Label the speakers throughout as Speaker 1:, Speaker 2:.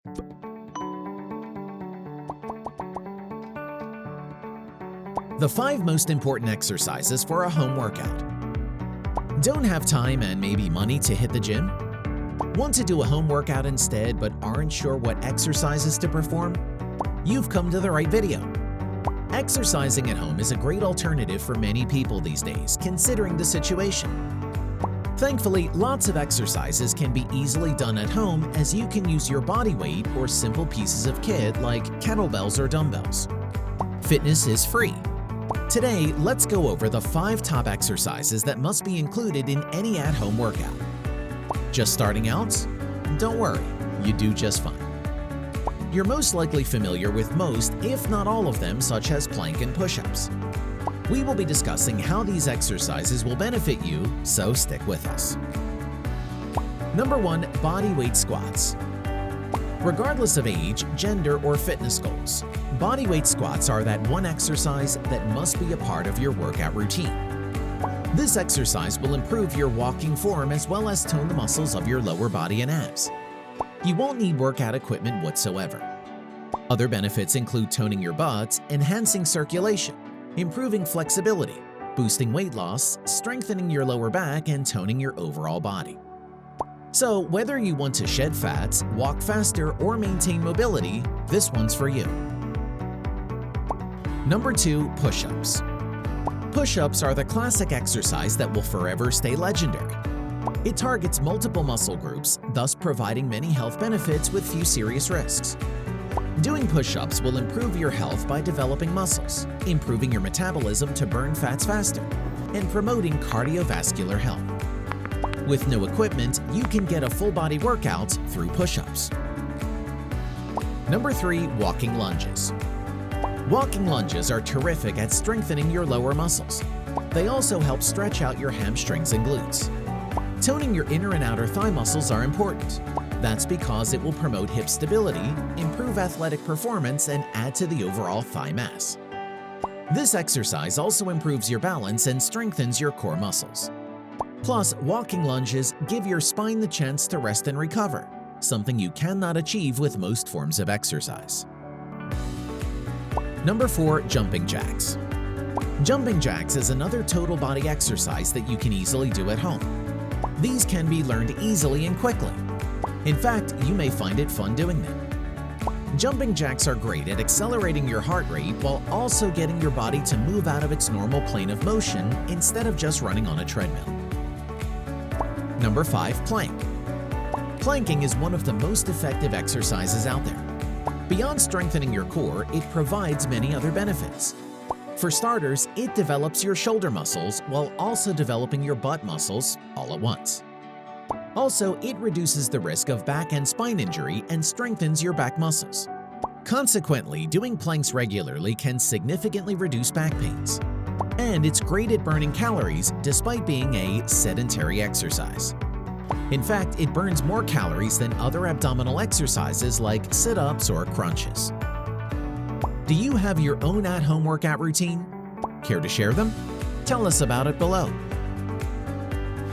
Speaker 1: The 5 most important exercises for a home workout. Don't have time and maybe money to hit the gym? Want to do a home workout instead but aren't sure what exercises to perform? You've come to the right video. Exercising at home is a great alternative for many people these days, considering the situation. Thankfully, lots of exercises can be easily done at home as you can use your body weight or simple pieces of kit like kettlebells or dumbbells. Fitness is free. Today, let's go over the 5 top exercises that must be included in any at-home workout. Just starting out? Don't worry, you do just fine. You're most likely familiar with most, if not all of them, such as plank and push-ups. We will be discussing how these exercises will benefit you, so stick with us. Number 1. Bodyweight squats. Regardless of age, gender, or fitness goals, bodyweight squats are that one exercise that must be a part of your workout routine. This exercise will improve your walking form as well as tone the muscles of your lower body and abs. You won't need workout equipment whatsoever. Other benefits include toning your butt, enhancing circulation, improving flexibility, boosting weight loss, strengthening your lower back, and toning your overall body. So, whether you want to shed fat, walk faster, or maintain mobility, this one's for you. Number 2. Push-ups. Push-ups are the classic exercise that will forever stay legendary. It targets multiple muscle groups, thus providing many health benefits with few serious risks. Doing push-ups will improve your health by developing muscles, improving your metabolism to burn fats faster, and promoting cardiovascular health. With no equipment, you can get a full-body workout through push-ups. Number 3. Walking lunges. Walking lunges are terrific at strengthening your lower muscles. They also help stretch out your hamstrings and glutes. Toning your inner and outer thigh muscles are important. That's because it will promote hip stability, improve athletic performance, and add to the overall thigh mass. This exercise also improves your balance and strengthens your core muscles. Plus, walking lunges give your spine the chance to rest and recover, something you cannot achieve with most forms of exercise. Number 4. Jumping jacks. Jumping jacks is another total body exercise that you can easily do at home. These can be learned easily and quickly. In fact, you may find it fun doing them. Jumping jacks are great at accelerating your heart rate while also getting your body to move out of its normal plane of motion instead of just running on a treadmill. Number 5. Plank. Planking is one of the most effective exercises out there. Beyond strengthening your core, it provides many other benefits. For starters, it develops your shoulder muscles while also developing your butt muscles all at once. Also, it reduces the risk of back and spine injury and strengthens your back muscles. Consequently, doing planks regularly can significantly reduce back pains. And it's great at burning calories despite being a sedentary exercise. In fact, it burns more calories than other abdominal exercises like sit-ups or crunches. Do you have your own at-home workout routine? Care to share them? Tell us about it below.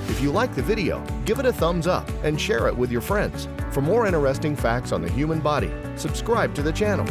Speaker 2: If you like the video, give it a thumbs up and share it with your friends. For more interesting facts on the human body, subscribe to the channel.